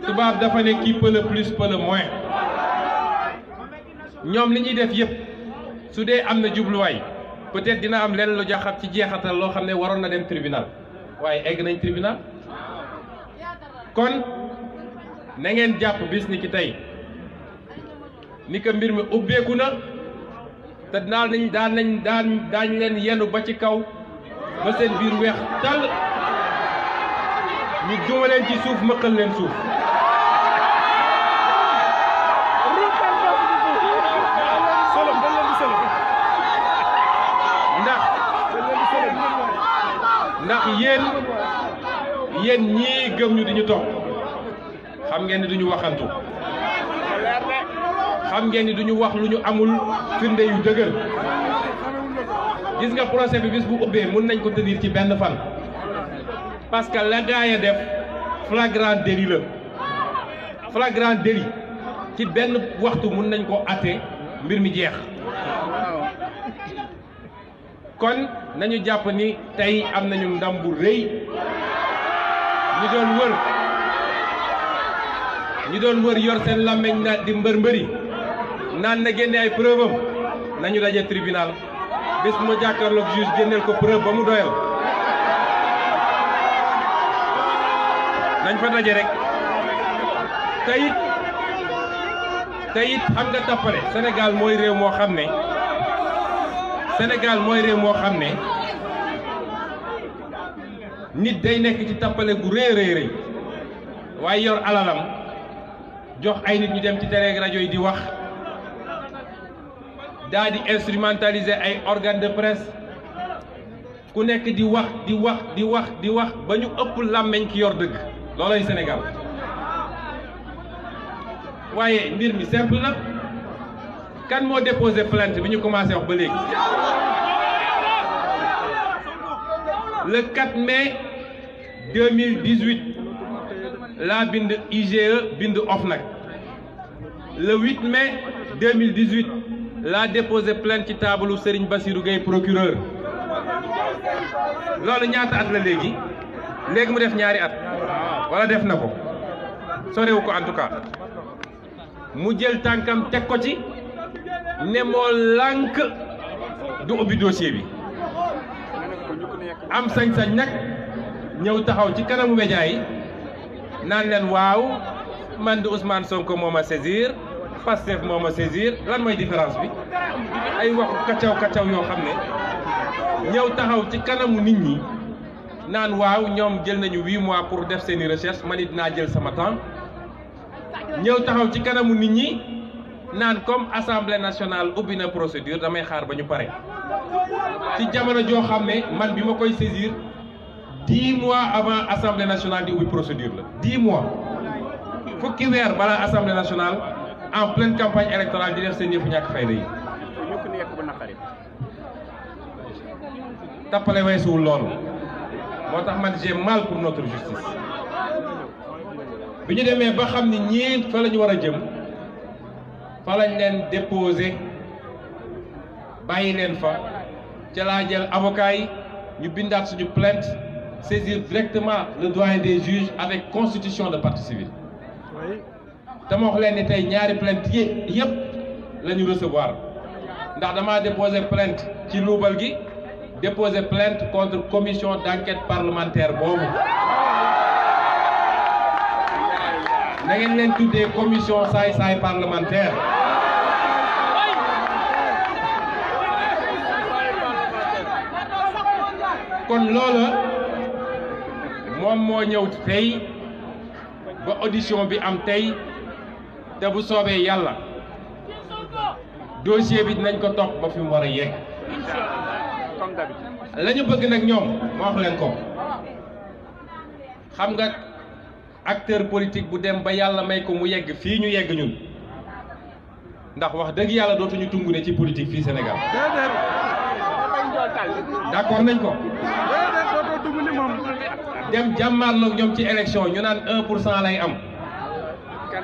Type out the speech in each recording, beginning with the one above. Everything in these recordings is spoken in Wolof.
tubaab dafa ne qui peut le plus peut le moins ñoom li ñuy def yëpp su dee am na jubluwaay peut-être dina am lenn lu jaxat ci jeexatal loo xam ne waroon na dem tribunal waaye egg nañ tribunal kon na ngeen jàpp bis ni ki tey ni ko mbir mi ubbeeku na te daañ leen yenu ba ci kaw ba seen biir weex tàll ñu duma leen ci suuf mëqal leen suuf ndax yéen ñii gëm ñu di ñu topp xam ngeen ni duñu waxantu xam ngeen ni duñu wax lu ñu amul firnde yu dëgër gis nga procès bi bis bu ubbee mën nañ ko tenir ci benn fan parce que la gaaya def flagrant délit la flagrant délit ci benn waxtu mën nañ ko atte mbir mi jeex kon nañu jàpp ni tey am nañu ndam bu rëy ñi doon wër yor seen làmmeñ na di mbëri naan na génne ay preuve am nañu daje tribunal bés mu jàkkaarloog juge génneel ko preuve ba mu doyal nañ fa daje rek teyit xam nga tappale Sénégal mooy réew moo xam ne nit day nekk ci tappale gu rëy waaye yor alalam jox ay nit ñu dem ci télé rajo yi di wax daa di instrumentaliser ay organes de presse ku nekk di wax ba ñu ëpp làmmeñ ki yor dëgg loolay Sénégal waaye mbir mi simple na kan moo déposé plainte bi ñu commencé wax ba léegi le 4 mai 2018 laa bind IGE bind OFNAC le 8 mai 2018 laa déposé plainte ci taabalu Serigne Bassirou Gueye procureur loolu ñaata at la léegi mu def ñaari at wala def na ko sorewu ko en tout cas mu jël tànkam teg ko ci ne moo lànk du ubbi dossier bi am sañ-sañ nag ñëw taxaw ci kanamu média yi naan leen waaw man di Ousmane Sonko moo ma saisir Pastef moo ma saisir lan mooy différence bi ay waxu kacaw yoo xam ne ñëw taxaw ci kanamu nit ñi naan waaw ñoom jël nañu 8 mois pour def seeni recherche man it dinaa jël sama temps ñëw taxaw ci kanamu nit ñi naan comme assemblée nationale ubbi na procédure damay xaar ba ñu pare ci jamono joo xam ne man bi ma koy saisir 10 mois avant assemblée nationale di ubbi procédure la 10 mois fukki weer balaa assemblée nationale en pleine campagne électorale di def seen yëfu ñàkk fayda yi tappale weesuwul loolu moo tax man j'ai mal pour notre justice bi ñu demee ba xam ni ñii fa la ñu war a jëm fa lañ leen déposé bàyyi leen fa ca laa jël avocat yi ñu bindaat suñu plainte saisir directement le doyen des juges avec constitution de partie civile te ma wax leen ni tey ñaari plainte yëpp la ñu recevoir ndax damaa déposé plainte ci luubal gi déposé plainte contre commission d'enquête parlementaire boobu na ngeen leen tuddee commission saay-saay parlementaire kon loola moom moo ñëw tey ba audition bi am tey te bu soobee yàlla dossier bi dinañ ko topp ba fi mu war a yegg la ñu bëgg nag ñoom moo wax leen ko xam nga acteur politique bu dem ba yàlla may ko mu yegg fii ñu yegg ñun ndax wax dëgg yàlla dootuñu tungu ne ci politique fii Sénégal d'accord nañ ko dem jàmmaarloog ñoom ci élection ñu naan 1% lay am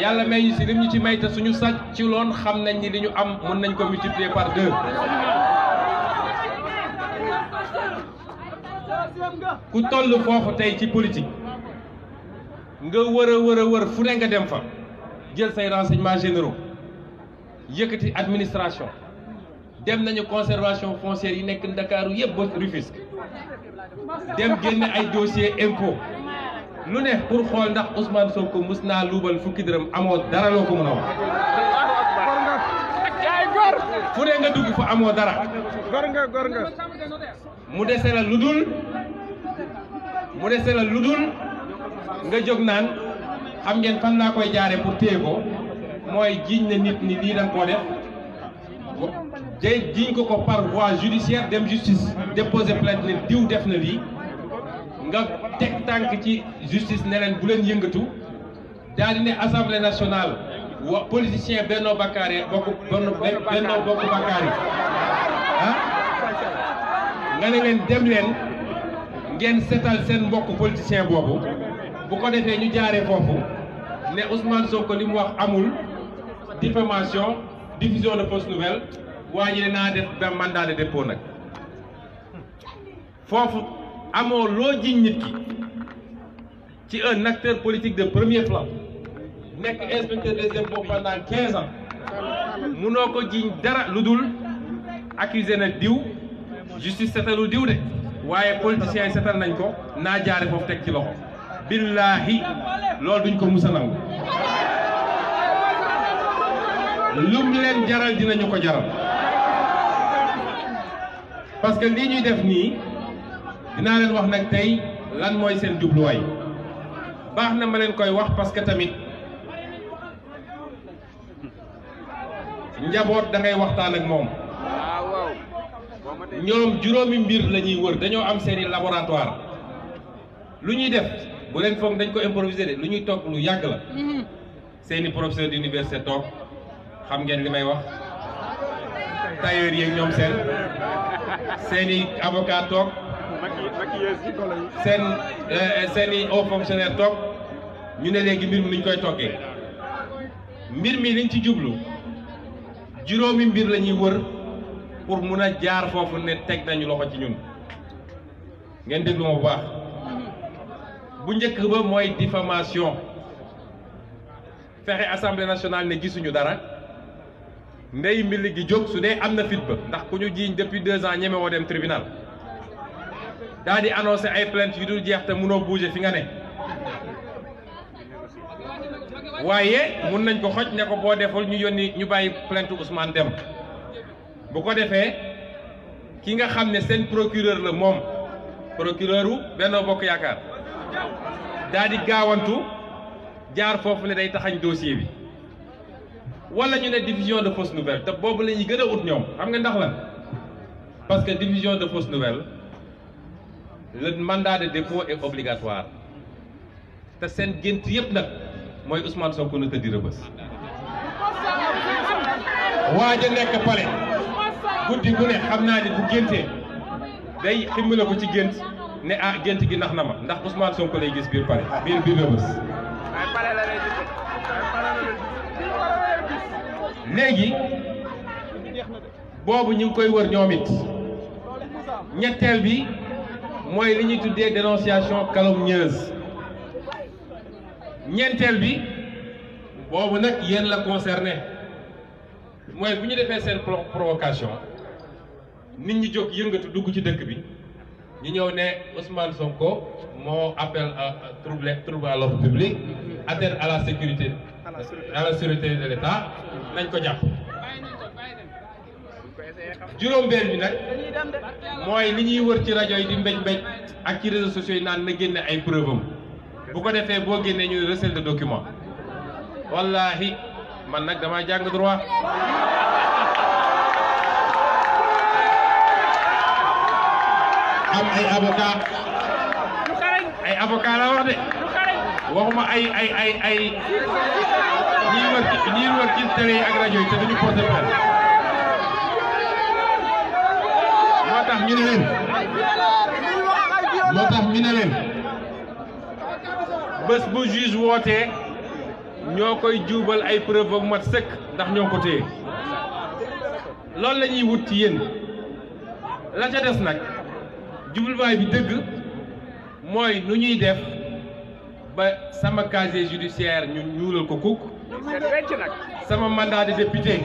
yàlla may ñu si lim ñu ci may te suñu sàcc ci loon xam nañ ni li ñu am mën nañ ko multiplier par 2 ku toll foofu tey ci politique nga wër fu ne nga dem fa jël say renseignements généraux yëkkati administration dem nañu conservation foncière yi nekk Ndakaaru yëpp ba Rufisque dem génne ay dossier impôt lu ne pour xool ndax Ousmane Sonko mus naa luubal fukki dërëm amoo dara loo ko mën a wax fu ne nga dugg fa amoo dara gor nga mu dese la lu dul nga jóg naan xam ngeen fan laa koy jaare pour téye ko mooy jiiñ na nit ni lii da nga koo def day jiiñ ko par voie judiciaire dem justice déposer plainte ne diw def na lii nga teg tànk ci justice ne leen bu leen yëngatu daal di ne assemblée nationale wa politicien Benno Bokk Yaakaar ah nga ne leen dem leen ngeen seetal seen mbokk politicien boobu bu ko defee ñu jaaree foofu ne Ousmane Sonko li mu wax amul diffamation diffusion de fausses nouvelles waa ji ne naa def benn mandat de dépôt nag foofu amoo loo jiñ nit ki ci un acteur politique de premier plan nekk inspecteur des impôts pendant 15 ans munoo ko jiñ dara lu dul accusé na diw justice setalul diw de waaye politiciens yi setal nañ ko naa jaare foofu teg ci loxo billaahi loolu duñ ko musa nangu lum leen jaral dinañu ko jaral parce que lii ñuy def nii dinaa leen wax nag tey lan mooy seen jubluwaay baax na ma leen koy wax parce que tamit njaboot da ngay waxtaan ak moom ñoom juróomi mbir la ñuy wër dañoo am seeni laboratoire lu ñuy def bu leen foog dañ ko improviser de lu ñuy toog lu yàgg la seeni professeur d'université toog xam ngeen li may wax tailleur yeeg ñoom seeni avocat toog seeni haut fonctionnaire toog ñu ne léegi mbir mi nuñ koy toggee mbir mi liñ ci jublu juróomi mbir la ñuy wër pour mun a jaar foofu ne teg nañu loxo ci ñun ngeen déglu ma bu baax bu njëkk ba mooy diffamation fexe assemblée nationale ne gisuñu dara ndey mbili gi jóg su dee am na fit ba ndax ku ñu jiiñ depuis 2 ans ñeme woo dem tribunal daal di annoncé ay plainte yu dul jeex te mënoo bouger fi nga ne waaye mun nañ ko xoj ne ko boo deful ñu yónni ñu bàyyi plainte Ousmane dem bu ko defee ki nga xam ne seen procureur la moom procureur u Benno Bokk Yaakaar daal di gaawantu jaar foofu ne day taxañ dossier bi wala ñu ne diffusion de fausses nouvelles te boobu la ñuy gën a ut ñoom xam nga ndax lan parce que diffusion de fausses nouvelles le mandat de dépôt est obligatoire te seen gént yëpp nag mooy Ousmane Sonko na tëddi Rebeuss waaja nekk palais guddi gu ne xam naa ni bu géntee day ximmila ko ci gént ne ah gént gi nax na ma ndax Ousmane Sonko lay gis biir palais biir Rebeuss léegi boobu ñu ngi koy wër ñoom it ñetteel bi mooy li ñuy tuddee dénonciation calomnieuse ñeenteel bi boobu nag yéen la concerné mooy bu ñu defee seen provocation nit ñi jóg yëngatu dugg ci dëkk bi ñu ñëw ne Ousmane Sonko moo appel à trouble à l'ordre public, atteinte à la sécurité de l'État nañ ko jàpp. juróom-benn bi nag mooy li ñuy wër ci rajo yi di mbéj mbéj ak ci réseaux sociaux yi naan na génne ay preuve am bu ko defee boo génnee ñu recel de document wallahi man nag dama jàng droit am ay avocat la wax de waxuma ay ñi wër ci télé yi ak rajo yi te duñu porté plainte moo tax ñu ne leen bés bu juge wootee ñoo koy juubal ay preuve bu mat sëkk ndax ñoo ko téye loolu la ñuy wut ci yéen la ca des nag jubluwaay bi dëgg mooy nu ñuy def ba sama casier judiciaire ñu ñuulal ko kukk sama mandat de député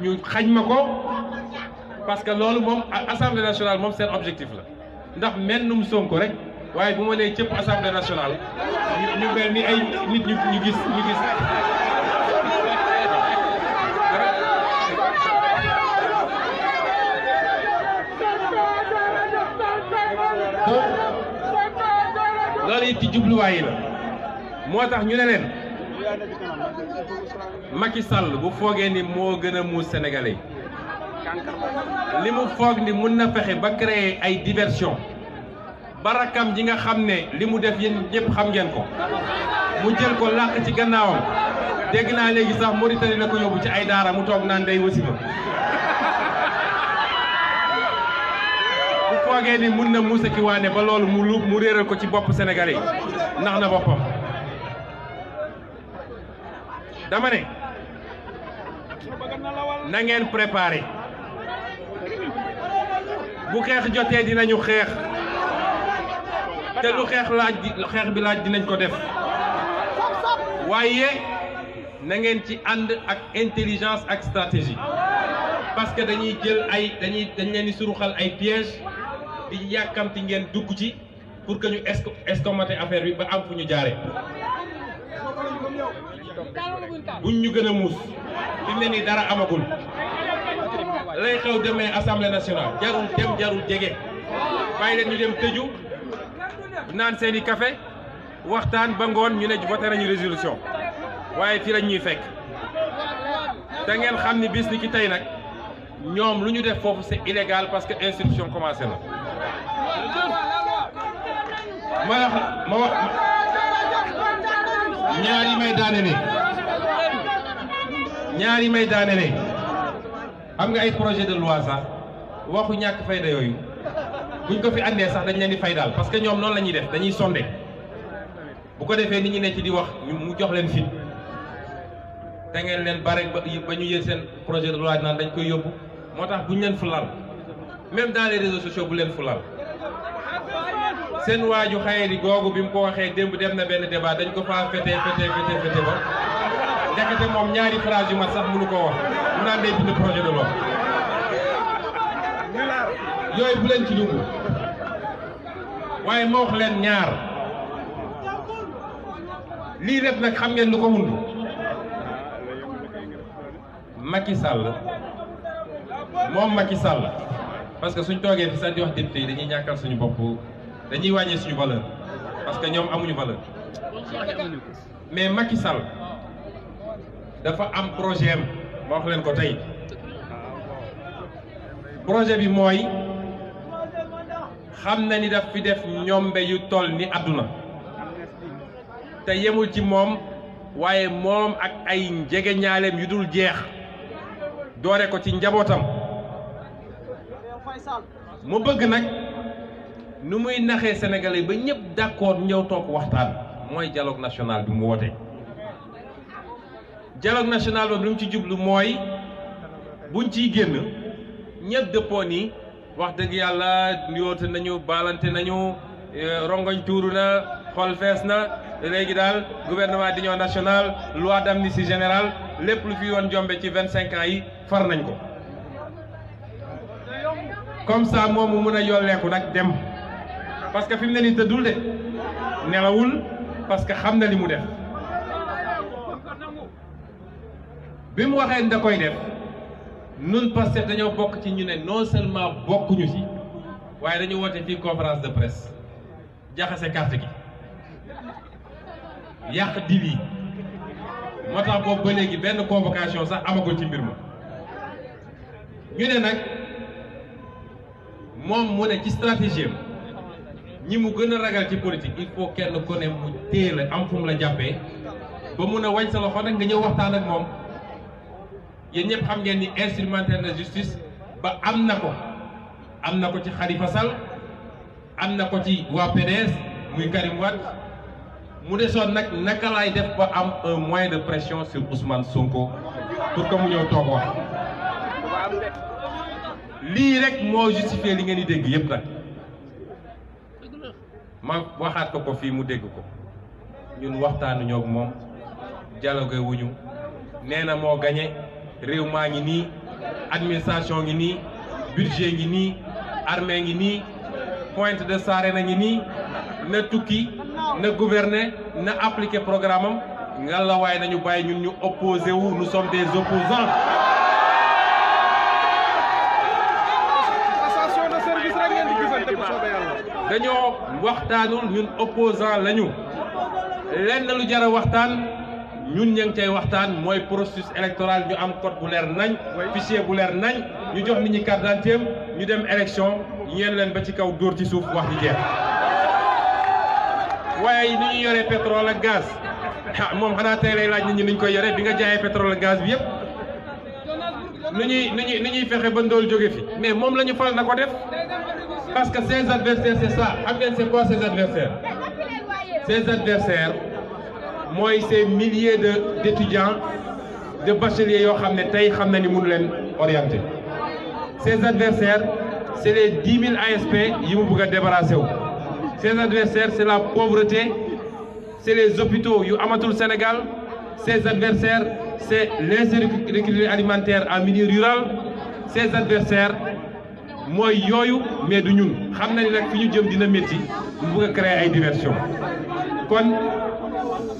ñu xañ ma ko parce que loolu moom assemblée nationale moom seen objectif la ndax mennum Sonko rek waaye bu ma nee cëpp assemblée nationale ñu mel ni ay nit ñu gis loolu it ci jubluwaay yi la moo tax ñu ne leen Macky Sall bu foogee ni moo gën a muus Sénégalais li mu foog ni mun na fexe ba créer ay diversion ba rakkam ji nga xam ne li mu def yéen ñëpp xam ngeen ko mu jël ko làq ci gannaawam dégg naa léegi sax Mauritanie la ko yóbbu ci ay daara mu toog naan day wasifa bu foogee ni mun na muusa ki waane ba loolu mu réeral ko ci bopp Sénégalais yi ndax na boppam dama ne na ngeen préparé bu xeex jotee dinañu xeex te lu xeex bi laaj dinañ ko def waaye na ngeen ci ànd ak intelligence ak stratégie parce que dañuy jël dañ leen di suruxal ay pièges di yàkkamti ngeen dugg ci pour que ñu escamoter affaire bi ba am fu ñu jaare buñ ñu gën a muus fi mu ne nii dara amagul lay xew demee assemblée nationale jarul dem jarul jege bàyyi leen ñu dem tëju naan seeni café waxtaan ba ngoon ñu ne voté nañu résolution waaye fii lañ ñuy fekk da ngeen xam ni bis ni ki tey nag ñoom lu ñu def foofu c'est illégal parce que instruction commencé na ma wax ñaari may daane ne am nga ay projet de loi sax waxu ñàkk fayda yooyu buñ ko fi andee sax dañ leen di fay daal parce que ñoom noonu la ñuy def dañuy sondé bu ko defee nit ñi ne ci di wax mu jox leen fit da ngeen leen bare ba ñu yël seen projet de loi naan dañ koy yóbbu moo tax buñ leen fulal même dans les réseaux sociaux bu leen fulal seen waaju xaye di googu bi mu ko waxee démb dem na benn débat dañ ko faa fete ba ndekete moom ñaari phrase yu mat sax mënu koo wax mu naan day bind projet de loi yooyu bu leen ci dugg waaye ma wax leen ñaar lii lépp nag xam ngeen lu ko wund Macky Sall moom Macky Sall parce que suñ toogee fi sax di wax député yi dañuy ñàkkal suñu bopp dañuy wàññee suñu valeur parce que ñoom amuñu valeur mais Macky Sall dafa am projet am ma wax leen ko tey projet bi mooy xam na ni daf fi def ñombe yu toll ni àdduna te yemul ci moom waaye moom ak ay njege ñaaleem yu dul jeex doore ko ci njabootam mu bëgg nag nu muy naxee Sénégalais ba ñëpp d'accord ñëw toog waxtaan mooy dialogue national bi mu woote. dialogue national boobu lu mu ci jublu mooy buñ ciy génn ñëpp dëppoo ni wax dëgg yàlla yoote nañu baalante nañu rongoñ tuuru na xol fees na léegi daal gouvernement d'union nationale loi d'amnistie générale lépp lu fi yoon jombe ci 25 ans yi far nañ ko comme ça moom mu mën a yolleeku nag dem parce que fi mu ne nii tëddul de nelawul parce que xam na li mu def bi mu waxee da koy def nun Pastef dañoo bokk ci ñu ne non seulement bokkuñu ci waaye dañu woote fii conférence de presse jaxase carte gi yàq dil yi moo tax boobu ba léegi benn convocation sax amagul ci mbir ma ñu ne nag moom mu ne ci stratégie am ñi mu gën a ragal ci politique il faut kenn ku ne mu téye la am fu mu la jàppee ba mun a wañ sa loxo nag nga ñëw waxtaan ak moom yéen ñëpp xam ngeen ni instrumentaire de justice ba am na ko ci Khalifa Sall am na ko ci waa PDS muy Karim Wade mu desoon nag naka laay def ba am un moyen de pression sur Ousmane Sonko pour que mu ñëw toog wax lii rek moo justifié li ngeen di dégg yëpp nag ma waxaat ko fii mu dégg ko ñun waxtaanuñoo ak moom dialogue wuñu nee na moo gagné réew maa ngi nii administration ngi nii budget ngi nii armée ngi nii Pointe de Sarène ngi nii na tukki na gouverner na appliquer programme am ngalla waaye nañu bàyyi ñun ñu opposé wu nous sommes des opposants. dañoo waxtaanul ñun opposant lañu lenn lu jar a waxtaan ñun ña ngi cay waxtaan mooy processus électoral ñu am code bu leer nañ fichier bu leer nañ ñu jox nit ñi carte d'identité ñu dem élection ñeen leen ba ci kaw dóor ci suuf wax ji jeex waaye ni ñu yoree pétrole ak gaz moom xanaa tey lay laaj nit ñi ni ñu koy yore bi nga jaayee pétrole ak gaz bi yëpp ni ñuy fexe ba ndool jóge fi mais moom la ñu fal na ko def parce que ses adversaires c'est ça xam ngeen c'est quoi ses adversaires mooy ces milliers d'étudiants de bacheliers yoo xam ne tey xam na ni mënu leen orienter ses adversaires c'est les 10 000 ASP yi mu bëgg a débarrasser wu ses adversaires c'est la pauvreté c'est les hôpitaux yu amatul Sénégal ses adversaires c'est l'insécurité alimentaire en milieu rural ses adversaires mooy yooyu mais du ñun xam nañ nag fi ñu jëm dina métti mu bëgg a créer ay diversion kon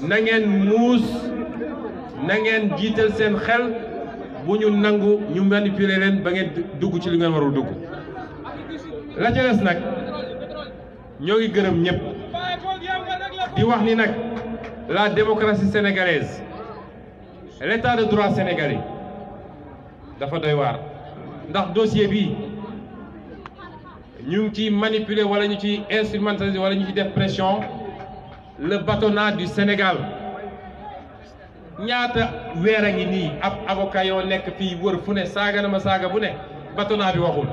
na ngeen muus na ngeen jiital seen xel bu ñu nangu ñu manipuler leen ba ngeen dugg ci li ngeen warul dugg la ca des nag ñoo ngi gërëm ñëpp di wax ni nag la démocratie sénégalaise l'état de droit sénégalais dafa doy waar ndax dossier bi ñu ngi ci manipuler wala ñu ci instrumentaliser wala ñu ci def pression le bâtonnat du Sénégal ñaata weer a ngi nii ab avocat yoo nekk fii wër fu ne saaga na ma saaga bu ne bâtonnat bi waxul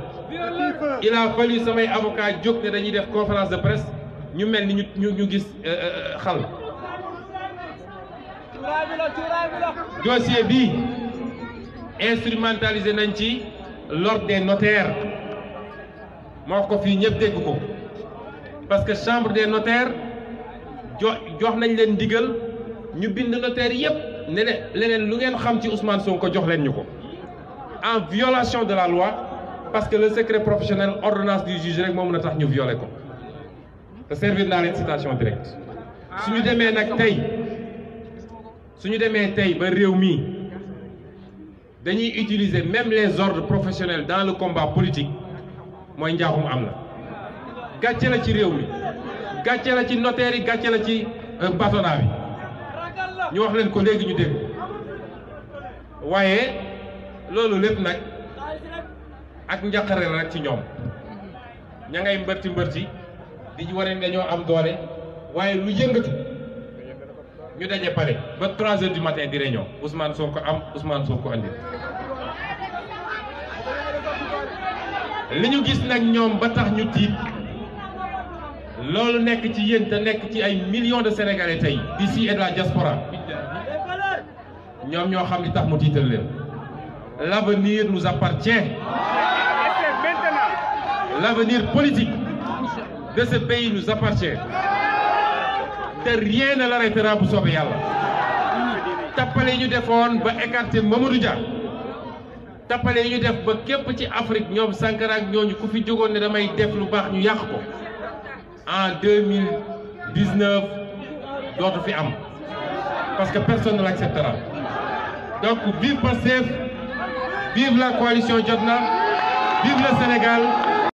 il a fallu samay avocat jóg ne dañuy def conférence de presse ñu mel ni ñu gis xal dossier bi instrumentalisé nañ ci l'ordre des notaires moo wax ko fii ñëpp dégg ko parce que chambre des notaires jox nañ leen ndigal ñu bind notaire yëpp ne leneen lu ngeen xam ci Ousmane Sonko jox leen ñu ko en violation de la loi parce que le secret professionnel ordonnance du juge rek moo mën a tax ñu violer ko te servir naa leen citation directe suñu demee nag tey ba réew mi dañuy utiliser même les ordres professionnels dans le combat politique mooy njaaxum am na gàcce la ci réew mi gàcce la ci notaire yi gàcce la ci bâtonnat bi ñu wax leen ko léegi ñu dégg waaye loolu lépp nag ak njaqare la rek ci ñoom ña ngay mbërti di wane ne dañoo am doole waaye lu yëngatu ñu daje pare ba 3 heures du matin di réunion Ousmane Sonko am Ousmane Sonko andi li ñu gis nag ñoom ba tax ñu tiit loolu nekk ci yéen te nekk ci ay millions de Sénégalais tey d'ici et de la diaspora ñoom ñoo xam li tax mu tiital leen l'avenir nous appartient l'avenir politique de ce pays nous appartient te rien ne l'arrêtera bu soobee yàlla tappale yi ñu defoon ba écarter Mamadou Dia tappale yi ñu def ba képp ci Afrique ñoom Sankara ak ñooñu ku fi jógoon ne damay def lu baax ñu yàq ko en 2019 dootu fi am parce que personne ne l'acceptera donc vive Pastef vive la coalition Jotna vive le Sénégal